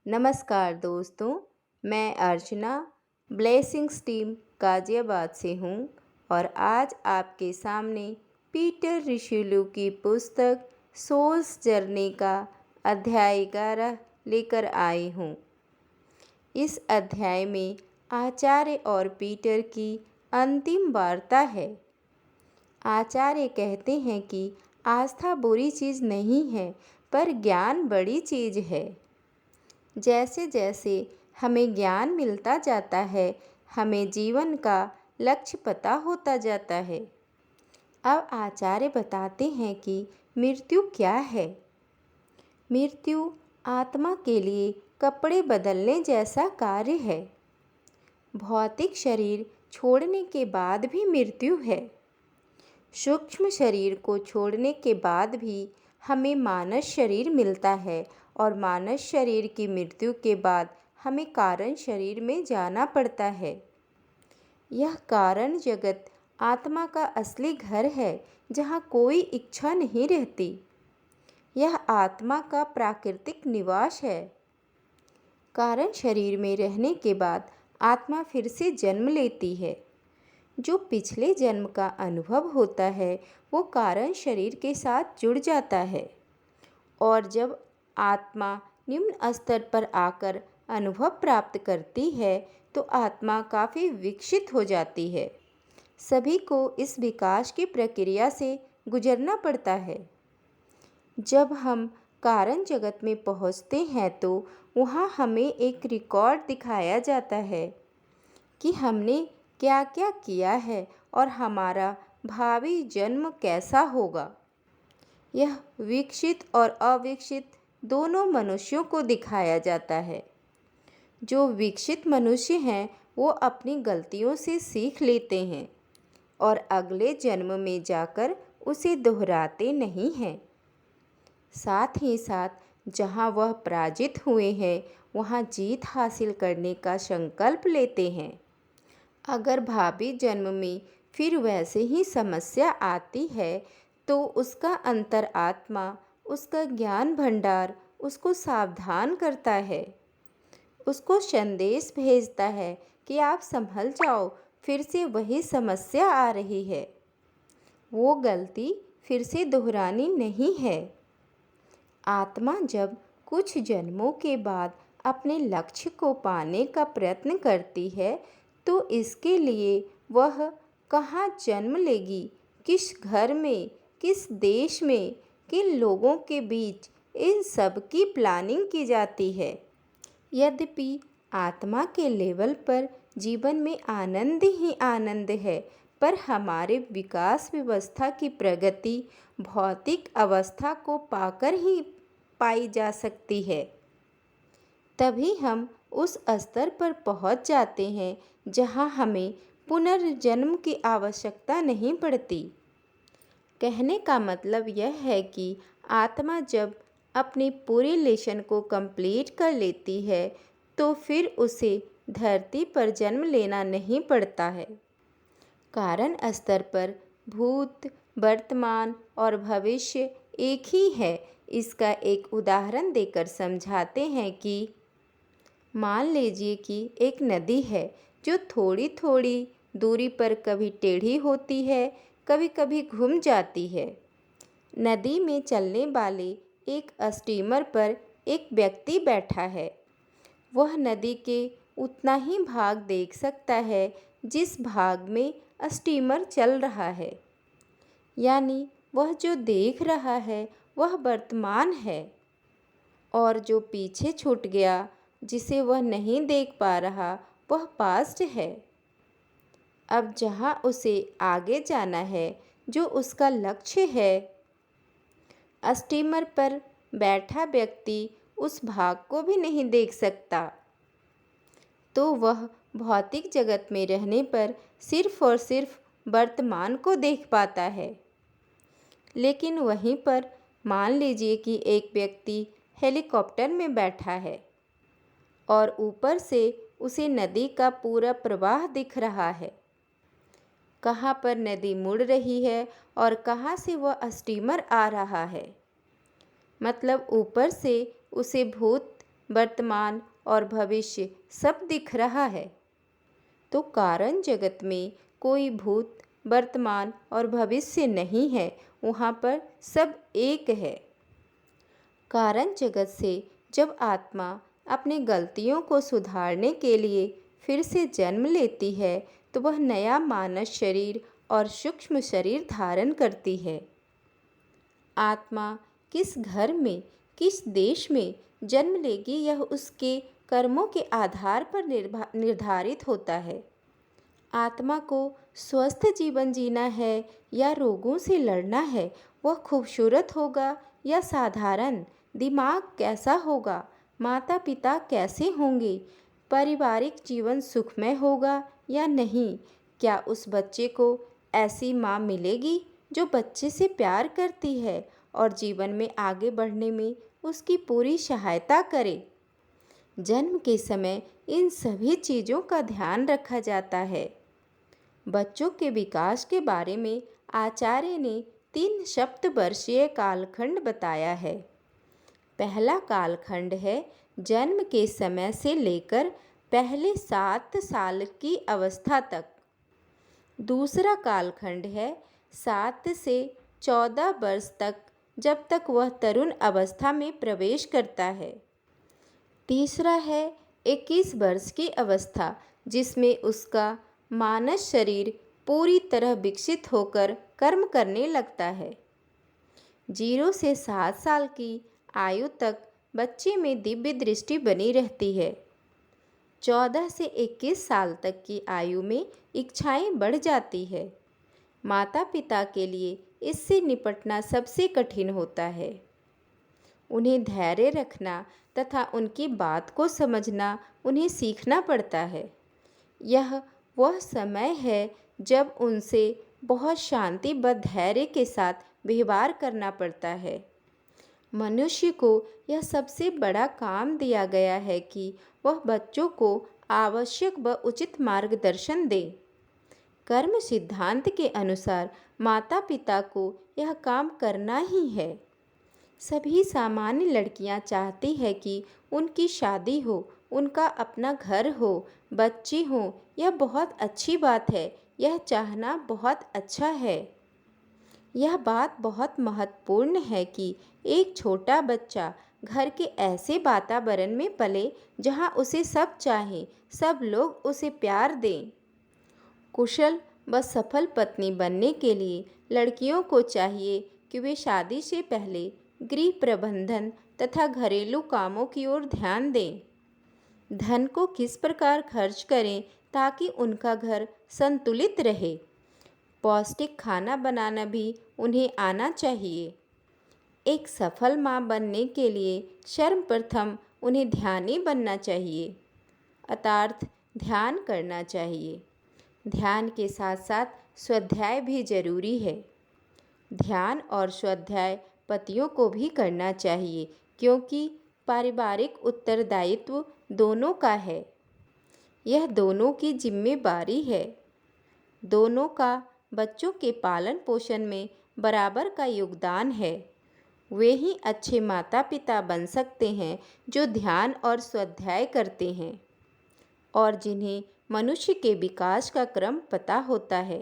नमस्कार दोस्तों, मैं अर्चना ब्लेसिंग्स टीम गाज़ियाबाद से हूँ और आज आपके सामने पीटर रिशेलू की पुस्तक सोल्स जर्नी का अध्याय 11 लेकर आई हूँ। इस अध्याय में आचार्य और पीटर की अंतिम वार्ता है। आचार्य कहते हैं कि आस्था बुरी चीज़ नहीं है, पर ज्ञान बड़ी चीज़ है। जैसे जैसे हमें ज्ञान मिलता जाता है, हमें जीवन का लक्ष्य पता होता जाता है। अब आचार्य बताते हैं कि मृत्यु क्या है। मृत्यु आत्मा के लिए कपड़े बदलने जैसा कार्य है। भौतिक शरीर छोड़ने के बाद भी मृत्यु है। सूक्ष्म शरीर को छोड़ने के बाद भी हमें मानस शरीर मिलता है और मानस शरीर की मृत्यु के बाद हमें कारण शरीर में जाना पड़ता है। यह कारण जगत आत्मा का असली घर है, जहाँ कोई इच्छा नहीं रहती। यह आत्मा का प्राकृतिक निवास है। कारण शरीर में रहने के बाद आत्मा फिर से जन्म लेती है। जो पिछले जन्म का अनुभव होता है वो कारण शरीर के साथ जुड़ जाता है और जब आत्मा निम्न स्तर पर आकर अनुभव प्राप्त करती है तो आत्मा काफ़ी विकसित हो जाती है। सभी को इस विकास की प्रक्रिया से गुजरना पड़ता है। जब हम कारण जगत में पहुंचते हैं तो वहां हमें एक रिकॉर्ड दिखाया जाता है कि हमने क्या क्या किया है और हमारा भावी जन्म कैसा होगा। यह विकसित और अविकसित दोनों मनुष्यों को दिखाया जाता है। जो विकसित मनुष्य हैं वो अपनी गलतियों से सीख लेते हैं और अगले जन्म में जाकर उसे दोहराते नहीं हैं। साथ ही साथ जहाँ वह पराजित हुए हैं वहाँ जीत हासिल करने का संकल्प लेते हैं। अगर भावी जन्म में फिर वैसे ही समस्या आती है तो उसका अंतरात्मा, उसका ज्ञान भंडार उसको सावधान करता है, उसको संदेश भेजता है कि आप संभल जाओ, फिर से वही समस्या आ रही है। वो गलती फिर से दोहरानी नहीं है। आत्मा जब कुछ जन्मों के बाद अपने लक्ष्य को पाने का प्रयत्न करती है तो इसके लिए वह कहाँ जन्म लेगी, किस घर में, किस देश में, किन लोगों के बीच, इन सब की प्लानिंग की जाती है। यद्यपि आत्मा के लेवल पर जीवन में आनंद ही आनंद है, पर हमारे विकास व्यवस्था की प्रगति भौतिक अवस्था को पाकर ही पाई जा सकती है। तभी हम उस स्तर पर पहुंच जाते हैं जहां हमें पुनर्जन्म की आवश्यकता नहीं पड़ती। कहने का मतलब यह है कि आत्मा जब अपनी पूरी लेसन को कंप्लीट कर लेती है तो फिर उसे धरती पर जन्म लेना नहीं पड़ता है। कारण स्तर पर भूत, वर्तमान और भविष्य एक ही है। इसका एक उदाहरण देकर समझाते हैं कि मान लीजिए कि एक नदी है जो थोड़ी थोड़ी दूरी पर कभी टेढ़ी होती है, कभी कभी घूम जाती है। नदी में चलने वाले एक स्टीमर पर एक व्यक्ति बैठा है। वह नदी के उतना ही भाग देख सकता है जिस भाग में स्टीमर चल रहा है, यानी वह जो देख रहा है वह वर्तमान है और जो पीछे छूट गया, जिसे वह नहीं देख पा रहा, वह पास्ट है। अब जहाँ उसे आगे जाना है, जो उसका लक्ष्य है, स्टीमर पर बैठा व्यक्ति उस भाग को भी नहीं देख सकता, तो वह भौतिक जगत में रहने पर सिर्फ और सिर्फ वर्तमान को देख पाता है। लेकिन वहीं पर मान लीजिए कि एक व्यक्ति हेलीकॉप्टर में बैठा है और ऊपर से उसे नदी का पूरा प्रवाह दिख रहा है। कहाँ पर नदी मुड़ रही है और कहाँ से वह स्टीमर आ रहा है। मतलब ऊपर से उसे भूत, वर्तमान और भविष्य सब दिख रहा है। तो कारण जगत में कोई भूत, वर्तमान और भविष्य नहीं है, वहाँ पर सब एक है। कारण जगत से जब आत्मा अपनी गलतियों को सुधारने के लिए फिर से जन्म लेती है तो वह नया मानव शरीर और सूक्ष्म शरीर धारण करती है। आत्मा किस घर में, किस देश में जन्म लेगी, यह उसके कर्मों के आधार पर निर्धारित होता है। आत्मा को स्वस्थ जीवन जीना है या रोगों से लड़ना है, वह खूबसूरत होगा या साधारण, दिमाग कैसा होगा, माता पिता कैसे होंगे, पारिवारिक जीवन सुखमय होगा या नहीं, क्या उस बच्चे को ऐसी माँ मिलेगी जो बच्चे से प्यार करती है और जीवन में आगे बढ़ने में उसकी पूरी सहायता करे। जन्म के समय इन सभी चीज़ों का ध्यान रखा जाता है। बच्चों के विकास के बारे में आचार्य ने 3 सप्तवर्षीय कालखंड बताया है। पहला कालखंड है जन्म के समय से लेकर पहले 7 साल की अवस्था तक। दूसरा कालखंड है 7 से 14 वर्ष तक, जब तक वह तरुण अवस्था में प्रवेश करता है। तीसरा है 21 वर्ष की अवस्था, जिसमें उसका मानव शरीर पूरी तरह विकसित होकर कर्म करने लगता है। 0 से 7 साल की आयु तक बच्चे में दिव्य दृष्टि बनी रहती है। 14 से 21 साल तक की आयु में इच्छाएं बढ़ जाती है। माता पिता के लिए इससे निपटना सबसे कठिन होता है। उन्हें धैर्य रखना तथा उनकी बात को समझना उन्हें सीखना पड़ता है। यह वह समय है जब उनसे बहुत शांति व धैर्य के साथ व्यवहार करना पड़ता है। मनुष्य को यह सबसे बड़ा काम दिया गया है कि वह बच्चों को आवश्यक व उचित मार्गदर्शन दे। कर्म सिद्धांत के अनुसार माता पिता को यह काम करना ही है। सभी सामान्य लड़कियां चाहती है कि उनकी शादी हो, उनका अपना घर हो, बच्चे हों। यह बहुत अच्छी बात है, यह चाहना बहुत अच्छा है। यह बात बहुत महत्वपूर्ण है कि एक छोटा बच्चा घर के ऐसे वातावरण में पले जहां उसे सब चाहें, सब लोग उसे प्यार दें। कुशल व सफल पत्नी बनने के लिए लड़कियों को चाहिए कि वे शादी से पहले गृह प्रबंधन तथा घरेलू कामों की ओर ध्यान दें। धन को किस प्रकार खर्च करें ताकि उनका घर संतुलित रहे। पौष्टिक खाना बनाना भी उन्हें आना चाहिए। एक सफल माँ बनने के लिए सर्वप्रथम उन्हें ध्यानी बनना चाहिए, अर्थात ध्यान करना चाहिए। ध्यान के साथ साथ स्वाध्याय भी जरूरी है। ध्यान और स्वाध्याय पतियों को भी करना चाहिए, क्योंकि पारिवारिक उत्तरदायित्व दोनों का है। यह दोनों की जिम्मेदारी है। दोनों का बच्चों के पालन पोषण में बराबर का योगदान है। वे ही अच्छे माता पिता बन सकते हैं जो ध्यान और स्वाध्याय करते हैं और जिन्हें मनुष्य के विकास का क्रम पता होता है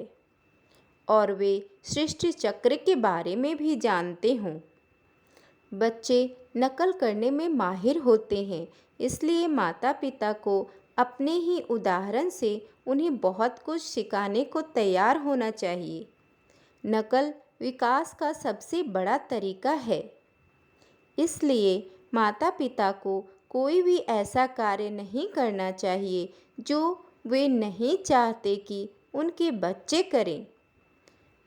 और वे सृष्टि चक्र के बारे में भी जानते हों। बच्चे नकल करने में माहिर होते हैं, इसलिए माता पिता को अपने ही उदाहरण से उन्हें बहुत कुछ सिखाने को तैयार होना चाहिए। नकल विकास का सबसे बड़ा तरीका है। इसलिए माता पिता को कोई भी ऐसा कार्य नहीं करना चाहिए जो वे नहीं चाहते कि उनके बच्चे करें।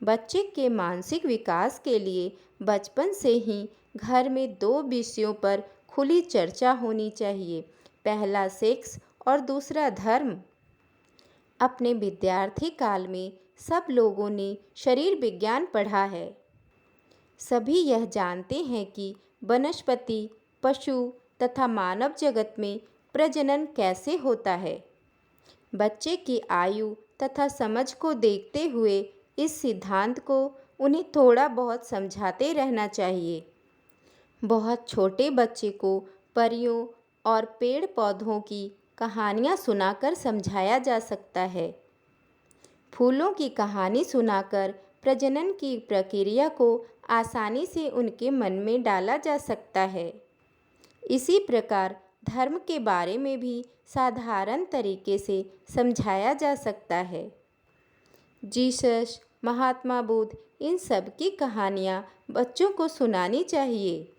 बच्चे के मानसिक विकास के लिए बचपन से ही घर में 2 विषयों पर खुली चर्चा होनी चाहिए। पहला सेक्स और दूसरा धर्म। अपने विद्यार्थी काल में सब लोगों ने शरीर विज्ञान पढ़ा है। सभी यह जानते हैं कि वनस्पति, पशु तथा मानव जगत में प्रजनन कैसे होता है। बच्चे की आयु तथा समझ को देखते हुए इस सिद्धांत को उन्हें थोड़ा बहुत समझाते रहना चाहिए। बहुत छोटे बच्चे को परियों, और पेड़ पौधों की कहानियाँ सुनाकर समझाया जा सकता है। फूलों की कहानी सुनाकर प्रजनन की प्रक्रिया को आसानी से उनके मन में डाला जा सकता है। इसी प्रकार धर्म के बारे में भी साधारण तरीके से समझाया जा सकता है। जीसस, महात्मा बुद्ध, इन सब की कहानियाँ बच्चों को सुनानी चाहिए।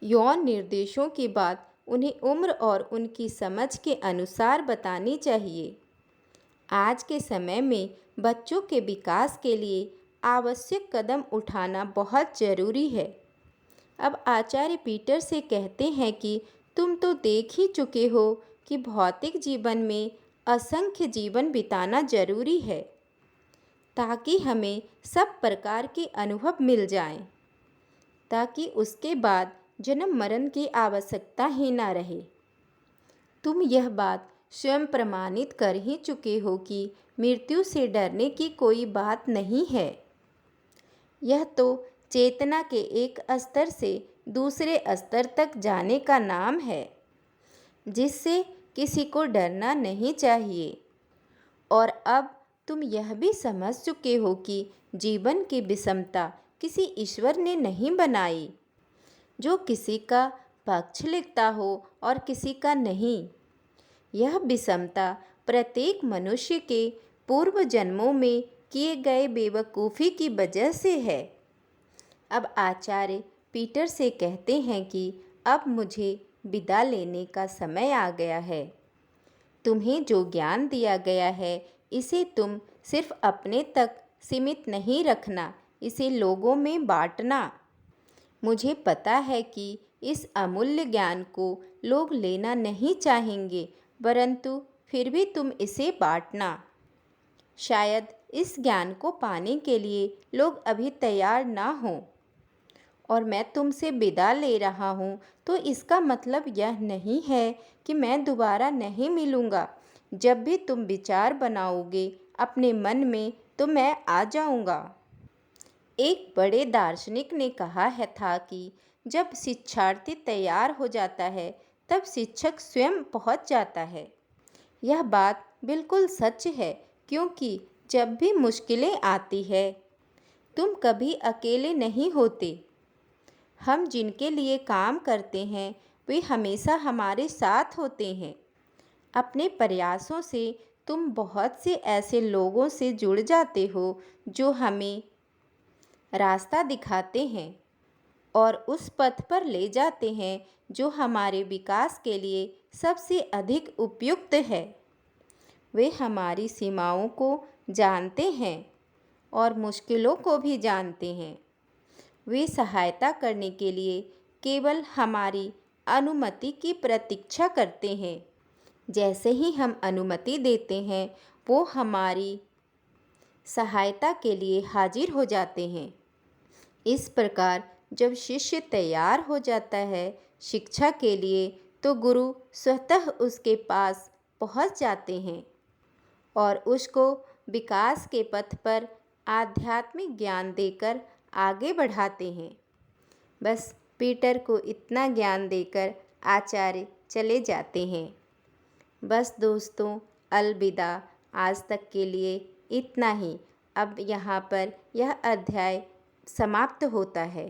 यौन निर्देशों की बात उन्हें उम्र और उनकी समझ के अनुसार बतानी चाहिए। आज के समय में बच्चों के विकास के लिए आवश्यक कदम उठाना बहुत ज़रूरी है। अब आचार्य पीटर से कहते हैं कि तुम तो देख ही चुके हो कि भौतिक जीवन में असंख्य जीवन बिताना जरूरी है, ताकि हमें सब प्रकार के अनुभव मिल जाएं, ताकि उसके बाद जन्म मरण की आवश्यकता ही ना रहे। तुम यह बात स्वयं प्रमाणित कर ही चुके हो कि मृत्यु से डरने की कोई बात नहीं है। यह तो चेतना के एक स्तर से दूसरे स्तर तक जाने का नाम है, जिससे किसी को डरना नहीं चाहिए। और अब तुम यह भी समझ चुके हो कि जीवन की विषमता किसी ईश्वर ने नहीं बनाई, जो किसी का पक्ष लेता हो और किसी का नहीं। यह विषमता प्रत्येक मनुष्य के पूर्व जन्मों में किए गए बेवकूफ़ी की वजह से है। अब आचार्य पीटर से कहते हैं कि अब मुझे विदा लेने का समय आ गया है। तुम्हें जो ज्ञान दिया गया है, इसे तुम सिर्फ अपने तक सीमित नहीं रखना, इसे लोगों में बांटना। मुझे पता है कि इस अमूल्य ज्ञान को लोग लेना नहीं चाहेंगे, परंतु फिर भी तुम इसे बांटना। शायद इस ज्ञान को पाने के लिए लोग अभी तैयार ना हों, और मैं तुमसे विदा ले रहा हूँ तो इसका मतलब यह नहीं है कि मैं दोबारा नहीं मिलूँगा। जब भी तुम विचार बनाओगे अपने मन में तो मैं आ जाऊँगा। एक बड़े दार्शनिक ने कहा है था कि जब शिक्षार्थी तैयार हो जाता है तब शिक्षक स्वयं पहुँच जाता है। यह बात बिल्कुल सच है, क्योंकि जब भी मुश्किलें आती है तुम कभी अकेले नहीं होते। हम जिनके लिए काम करते हैं वे हमेशा हमारे साथ होते हैं। अपने प्रयासों से तुम बहुत से ऐसे लोगों से जुड़ जाते हो जो हमें रास्ता दिखाते हैं और उस पथ पर ले जाते हैं जो हमारे विकास के लिए सबसे अधिक उपयुक्त है। वे हमारी सीमाओं को जानते हैं और मुश्किलों को भी जानते हैं। वे सहायता करने के लिए केवल हमारी अनुमति की प्रतीक्षा करते हैं। जैसे ही हम अनुमति देते हैं वो हमारी सहायता के लिए हाजिर हो जाते हैं। इस प्रकार जब शिष्य तैयार हो जाता है शिक्षा के लिए, तो गुरु स्वतः उसके पास पहुंच जाते हैं और उसको विकास के पथ पर आध्यात्मिक ज्ञान देकर आगे बढ़ाते हैं। बस पीटर को इतना ज्ञान देकर आचार्य चले जाते हैं। बस दोस्तों, अलविदा। आज तक के लिए इतना ही। अब यहाँ पर यह अध्याय समाप्त होता है।